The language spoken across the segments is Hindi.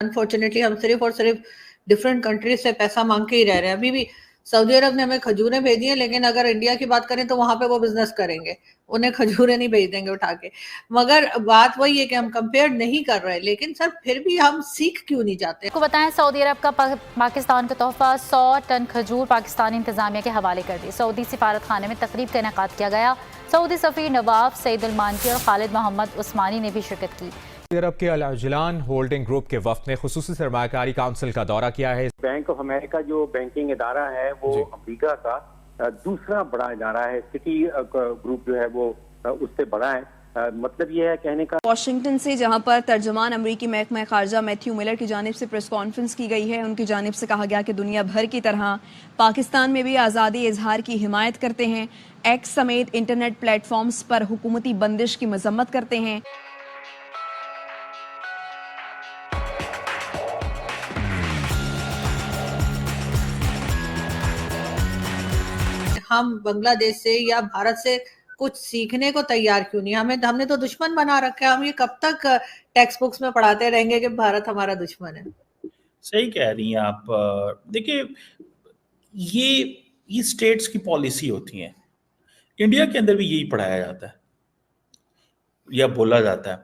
अनफॉर्चुनेटली हम सिर्फ और सिर्फ डिफरेंट कंट्रीज से पैसा मांग के ही रह रहे हैं। अभी भी सऊदी अरब ने हमें खजूरें भेजी हैं, लेकिन अगर इंडिया की बात करें तो वहां पे वो बिजनेस करेंगे, उन्हें खजूरें नहीं भेज देंगे उठा के। मगर बात वही है कि हम कंपेयर नहीं कर रहे, लेकिन सर फिर भी हम सीख क्यों नहीं जाते। आपको बताएं, सऊदी अरब का पाकिस्तान का तोहफा 100 टन खजूर पाकिस्तानी इंतजामिया के हवाले कर दी। सऊदी सिफारत खाने में तकरीब का इनेकाद किया गया। सऊदी सफीर नवाफ सईद अल मानकी और खालिद मोहम्मद उस्मानी ने भी शिरकत की। सऊदी अरब के अल अजलान होल्डिंग ग्रुप के वफ्द ने खुसूसी सरमायाकारी काउंसिल का दौरा किया है। बैंक ऑफ अमेरिका जो बैंकिंग इदारा है वो अमेरिका का दूसरा बड़ा इदारा है। सिटी ग्रुप जो है वो उससे बड़ा है। मतलब ये है कहने का। वाशिंगटन से, जहां पर तर्जमान अमरीकी महकमा खारजा मैथ्यू मिलर की जानिब से प्रेस कॉन्फ्रेंस की गई है, उनकी जानिब से कहा गया कि दुनिया भर की तरह पाकिस्तान में भी आज़ादी इजहार की हिमायत करते हैं, एक्स समेत इंटरनेट प्लेटफॉर्म्स पर हुकूमती बंदिश की मजम्मत करते हैं। हम बांग्लादेश से या भारत से कुछ सीखने को तैयार क्यों नहीं? हमने तो दुश्मन बना रखा है। हम ये कब तक टेक्स्ट बुक्स में पढ़ाते रहेंगे कि भारत हमारा दुश्मन है? सही कह रही हैं आप। देखिए, ये स्टेट्स की पॉलिसी होती है। इंडिया के अंदर भी यही पढ़ाया जाता है या बोला जाता है।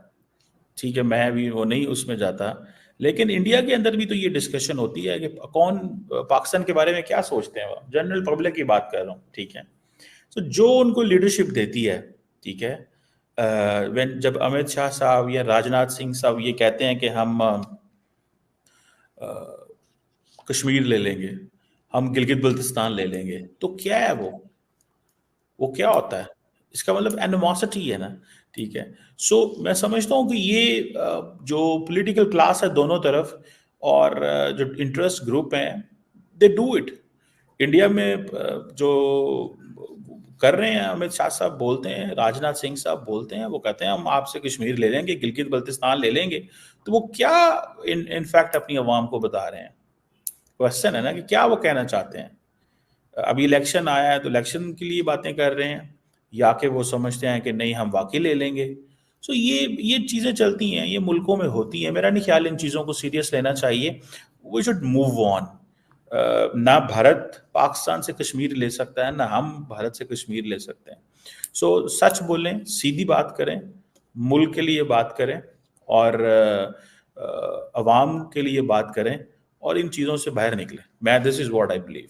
ठीक है, मैं भी वो नहीं उसमें जाता, लेकिन इंडिया के अंदर भी तो ये डिस्कशन होती है कि कौन पाकिस्तान के बारे में क्या सोचते हैं। जनरल पब्लिक की बात कर रहा हूँ, ठीक है। तो जो उनको लीडरशिप देती है, ठीक है, जब अमित शाह साहब या राजनाथ सिंह साहब ये कहते हैं कि हम कश्मीर ले लेंगे, हम गिलगित बल्तिस्तान ले लेंगे, तो क्या है वो क्या होता है? इसका मतलब एनिमोसिटी है ना, ठीक है। सो मैं समझता हूँ कि ये जो पॉलिटिकल क्लास है दोनों तरफ और जो इंटरेस्ट ग्रुप हैं, दे डू इट। इंडिया में जो कर रहे हैं, अमित शाह साहब बोलते हैं, राजनाथ सिंह साहब बोलते हैं, वो कहते हैं हम आपसे कश्मीर ले लेंगे, गिलगित बल्तिस्तान ले लेंगे, तो वो क्या इनफैक्ट अपनी आवाम को बता रहे हैं? क्वेश्चन है ना कि क्या वो कहना चाहते हैं। अभी इलेक्शन आया है तो इलेक्शन के लिए बातें कर रहे हैं, या कि वो समझते हैं कि नहीं हम वाकई ले लेंगे। सो ये चीज़ें चलती हैं, ये मुल्कों में होती हैं। मेरा नहीं ख्याल इन चीज़ों को सीरियस लेना चाहिए। We should move on. ना भारत पाकिस्तान से कश्मीर ले सकता है, ना हम भारत से कश्मीर ले सकते हैं। सो सच बोलें, सीधी बात करें, मुल्क के लिए बात करें और अवाम के लिए बात करें और इन चीज़ों से बाहर निकलें। This is what I believe.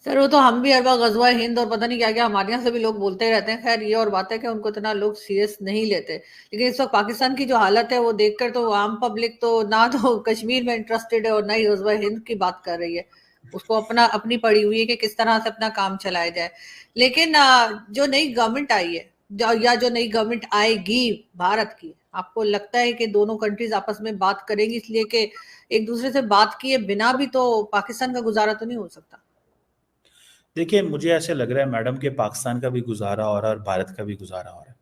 Sir वो तो हम भी हर बार गजवा हिंद और पता नहीं क्या क्या हमारे यहाँ से भी लोग बोलते रहते हैं। खैर ये और बात है कि उनको इतना लोग सीरियस नहीं लेते, लेकिन इस वक्त पाकिस्तान की जो हालत है वो देखकर तो आम पब्लिक तो ना तो कश्मीर में इंटरेस्टेड है और ना ही गजवा हिंद की बात कर रही है। उसको अपनी पड़ी हुई है कि किस तरह से अपना काम चलाया जाए। लेकिन जो नई गवर्नमेंट आई है या जो नई गवर्नमेंट आएगी भारत की, आपको लगता है कि दोनों कंट्रीज आपस में बात करेंगी? इसलिए कि एक दूसरे से बात किए बिना भी तो पाकिस्तान का गुजारा तो नहीं हो सकता। देखिए, मुझे ऐसे लग रहा है मैडम कि पाकिस्तान का भी गुजारा हो रहा है और भारत का भी गुजारा हो रहा है।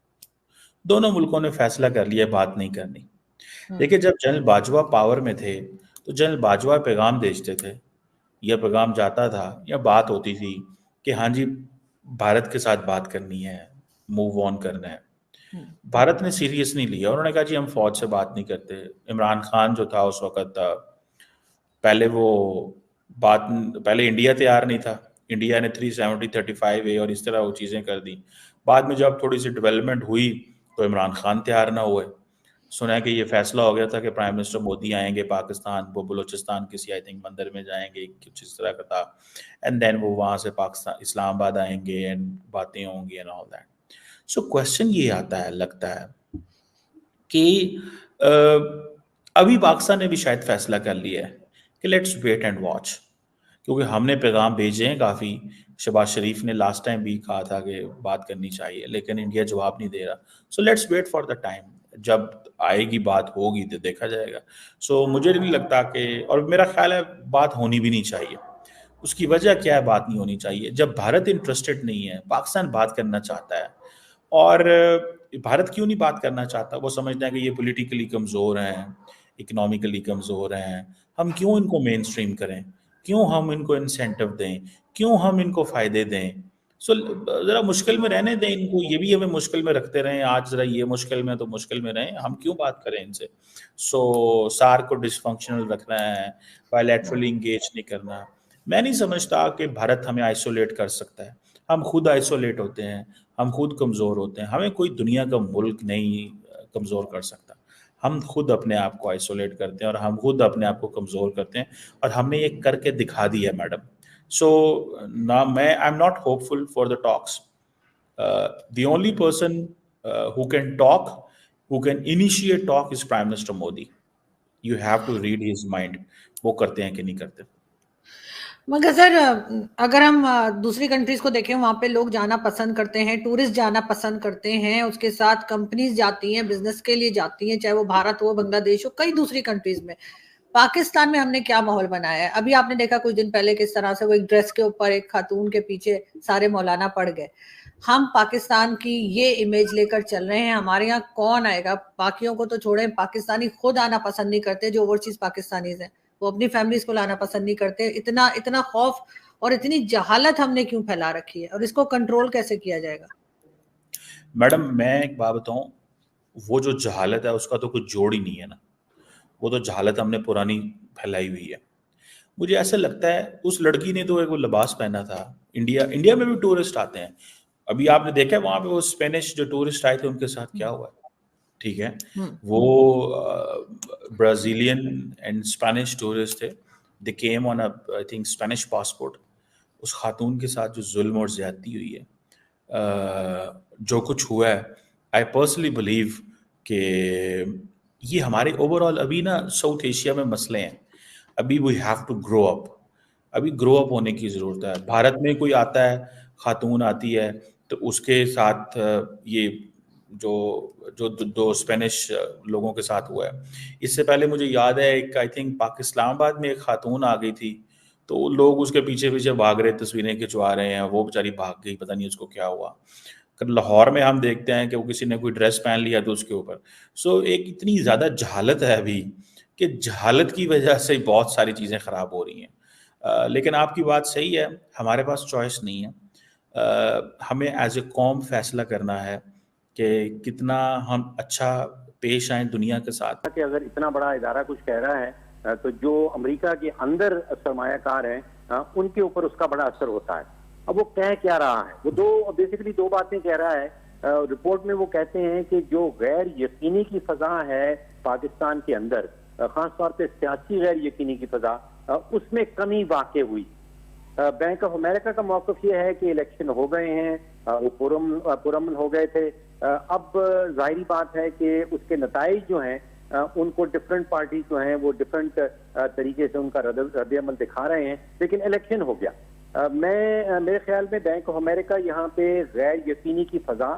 दोनों मुल्कों ने फैसला कर लिया बात नहीं करनी। देखिए, जब जनरल बाजवा पावर में थे तो जनरल बाजवा पैगाम भेजते थे, यह पैगाम जाता था या बात होती थी कि हाँ जी भारत के साथ बात करनी है, मूव ऑन करना है। भारत ने सीरियस नहीं लिया, उन्होंने कहा जी हम फौज से बात नहीं करते। इमरान खान जो था उस वक्त, पहले इंडिया तैयार नहीं था, इंडिया ने 370-35A और इस तरह वो चीज़ें कर दी। बाद में जब थोड़ी सी डेवलपमेंट हुई तो इमरान खान तैयार ना हुए। सुना है कि ये फैसला हो गया था कि प्राइम मिनिस्टर मोदी आएंगे पाकिस्तान, वो बलूचिस्तान किसी आई थिंक मंदिर में जाएंगे, कुछ इस तरह का था, एंड देन वो वहाँ से पाकिस्तान इस्लामाबाद आएंगे एंड बातें होंगी and all that. So question ये आता है, लगता है कि अभी पाकिस्तान ने भी शायद फैसला कर लिया है कि लेट्स वेट एंड वॉच, क्योंकि हमने पैगाम भेजे हैं काफ़ी। शहबाज शरीफ ने लास्ट टाइम भी कहा था कि बात करनी चाहिए, लेकिन इंडिया जवाब नहीं दे रहा। So let's wait for the time, जब आएगी बात होगी तो देखा जाएगा। सो मुझे नहीं लगता कि, और मेरा ख्याल है बात होनी भी नहीं चाहिए। उसकी वजह क्या है बात नहीं होनी चाहिए? जब भारत इंटरेस्टेड नहीं है, पाकिस्तान बात करना चाहता है। और भारत क्यों नहीं बात करना चाहता? वो समझता है कि ये पॉलिटिकली कमज़ोर हैं, इकोनॉमिकली कमज़ोर हैं, हम क्यों इनको मेन स्ट्रीम करें, क्यों हम इनको इंसेंटिव दें, क्यों हम इनको फ़ायदे दें। सो जरा मुश्किल में रहने दें इनको, ये भी हमें मुश्किल में रखते रहें, आज जरा ये मुश्किल में तो मुश्किल में रहें, हम क्यों बात करें इनसे। सो सार्क को डिसफंक्शनल रखना है, बायलैटरली इंगेज नहीं करना। मैं नहीं समझता कि भारत हमें आइसोलेट कर सकता है, हम खुद आइसोलेट होते हैं, हम खुद कमज़ोर होते हैं, हमें कोई दुनिया का मुल्क नहीं कमज़ोर कर सकता। हम खुद अपने आप को आइसोलेट करते हैं और हम खुद अपने आप को कमज़ोर करते हैं, और हमने ये करके दिखा दिया madam. So now I'm not hopeful for the talks. The only person who can talk, who can initiate talk is Prime Minister Modi. You have to read his mind. वो करते हैं कि नहीं करते। मगर सर अगर हम दूसरी कंट्रीज को देखें, वहां पे लोग जाना पसंद करते हैं, टूरिस्ट जाना पसंद करते हैं, उसके साथ कंपनीज जाती हैं, बिजनेस के लिए जाती हैं, चाहे वो भारत हो, बांग्लादेश हो, कई दूसरी कंट्रीज में। पाकिस्तान में हमने क्या माहौल बनाया है? अभी आपने देखा कुछ दिन पहले किस तरह से वो एक ड्रेस के ऊपर एक खातून के पीछे सारे मौलाना पड़ गए। हम पाकिस्तान की ये इमेज लेकर चल रहे हैं, हमारे यहाँ कौन आएगा? बाकियों को तो छोड़ें, पाकिस्तानी खुद आना पसंद नहीं करते, जो ओवरसीज पाकिस्तानीज हैं, वो अपनी फैमिलीज को लाना पसंद नहीं करते। इतना खौफ और इतनी जहालत हमने क्यों फैला रखी है, और इसको कंट्रोल कैसे किया जाएगा? मैडम मैं एक बात बताऊं, वो जो जहालत है उसका तो कुछ जोड़ ही नहीं है ना, वो तो जहालत हमने पुरानी फैलाई हुई है। मुझे ऐसा लगता है उस लड़की ने तो एक वो लिबास पहना था, इंडिया में भी टूरिस्ट आते हैं, अभी आपने देखा है वहां पे वो स्पेनिश जो टूरिस्ट आए थे उनके साथ क्या हुआ, ठीक है, वो ब्राजीलियन एंड स्पेनिश टूरिस्ट थे, they came on I think Spanish passport. उस खातून के साथ जो जुल्म और ज्यादती हुई है, जो कुछ हुआ है, आई पर्सनली बिलीव कि ये हमारे ओवरऑल अभी ना साउथ एशिया में मसले हैं, अभी we have to grow up, अभी ग्रो अप होने की ज़रूरत है। भारत में कोई आता है, खातून आती है, तो उसके साथ ये जो जो दो स्पेनिश लोगों के साथ हुआ है, इससे पहले मुझे याद है एक आई थिंक इस्लामाबाद में एक खातून आ गई थी, तो लोग उसके पीछे पीछे भाग रहे, तस्वीरें खिंचवा रहे हैं, वो बेचारी भाग गई, पता नहीं उसको क्या हुआ। लाहौर में हम देखते हैं कि वो किसी ने कोई ड्रेस पहन लिया तो उसके ऊपर। सो एक इतनी ज़्यादा जहालत है अभी कि जहालत की वजह से बहुत सारी चीज़ें ख़राब हो रही हैं। लेकिन आपकी बात सही है, हमारे पास चॉइस नहीं है, हमें एज ए कौम फैसला करना है कि कितना हम अच्छा पेश आए दुनिया के साथ। कि अगर इतना बड़ा इदारा कुछ कह रहा है तो जो अमेरिका के अंदर सरमायाकार हैं उनके ऊपर उसका बड़ा असर होता है। अब वो कह क्या रहा है, वो बेसिकली दो बातें कह रहा है। रिपोर्ट में वो कहते हैं कि जो गैर यकीनी की फजा है पाकिस्तान के अंदर, खासतौर पे सियासी गैर यकीनी की फजा, उसमें कमी वाक़ई हुई। बैंक ऑफ अमेरिका का मौक़िफ़ ये है कि इलेक्शन हो गए हैं, वो पुरअमन हो गए थे, अब जाहिर बात है कि उसके नताइज जो हैं उनको डिफरेंट पार्टी जो हैं वो डिफरेंट तरीके से उनका रद्द-ए-अमल दिखा रहे हैं, लेकिन इलेक्शन हो गया। मेरे ख्याल में बैंक ऑफ अमेरिका यहाँ पे गैर यकीनी की फजा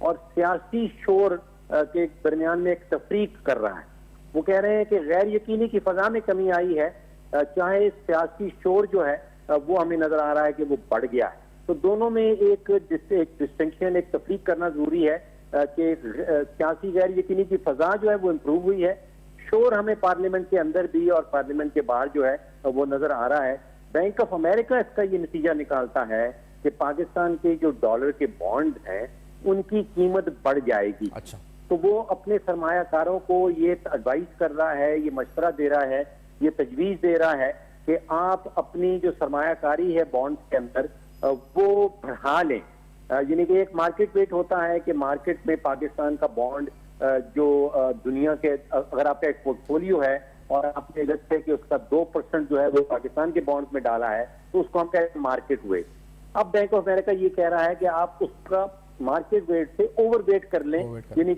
और सियासी शोर के दरमियान में एक तफरीक कर रहा है। वो कह रहे हैं कि गैर यकीनी की फजा में कमी आई है, चाहे सियासी शोर जो है वो हमें नजर आ रहा है कि वो बढ़ गया है। तो दोनों में एक डिस्टिंक्शन, एक तफरीक करना जरूरी है कि सियासी गैर यकीनी की फजा जो है वो इम्प्रूव हुई है, शोर हमें पार्लियामेंट के अंदर भी और पार्लियामेंट के बाहर जो है वो नजर आ रहा है। बैंक ऑफ अमेरिका इसका ये नतीजा निकालता है कि पाकिस्तान के जो डॉलर के बॉन्ड हैं उनकी कीमत बढ़ जाएगी। अच्छा, तो वो अपने सरमायाकारों को ये एडवाइस कर रहा है, ये मशवरा दे रहा है, ये तजवीज़ दे रहा है कि आप अपनी जो सरमायाकारी है बॉन्ड्स के अंदर वो बढ़ा लें। यानी कि एक मार्केट रेट होता है कि मार्केट में पाकिस्तान का बॉन्ड जो दुनिया के, अगर आपका एक पोर्टफोलियो है और आपने लगता है कि उसका 2% जो है वो पाकिस्तान के बॉन्ड्स में डाला है, तो उसको हम कहते हैं मार्केट वेट। अब बैंक ऑफ अमेरिका ये कह रहा है कि आप उसका मार्केट वेट से ओवर वेट कर लें, यानी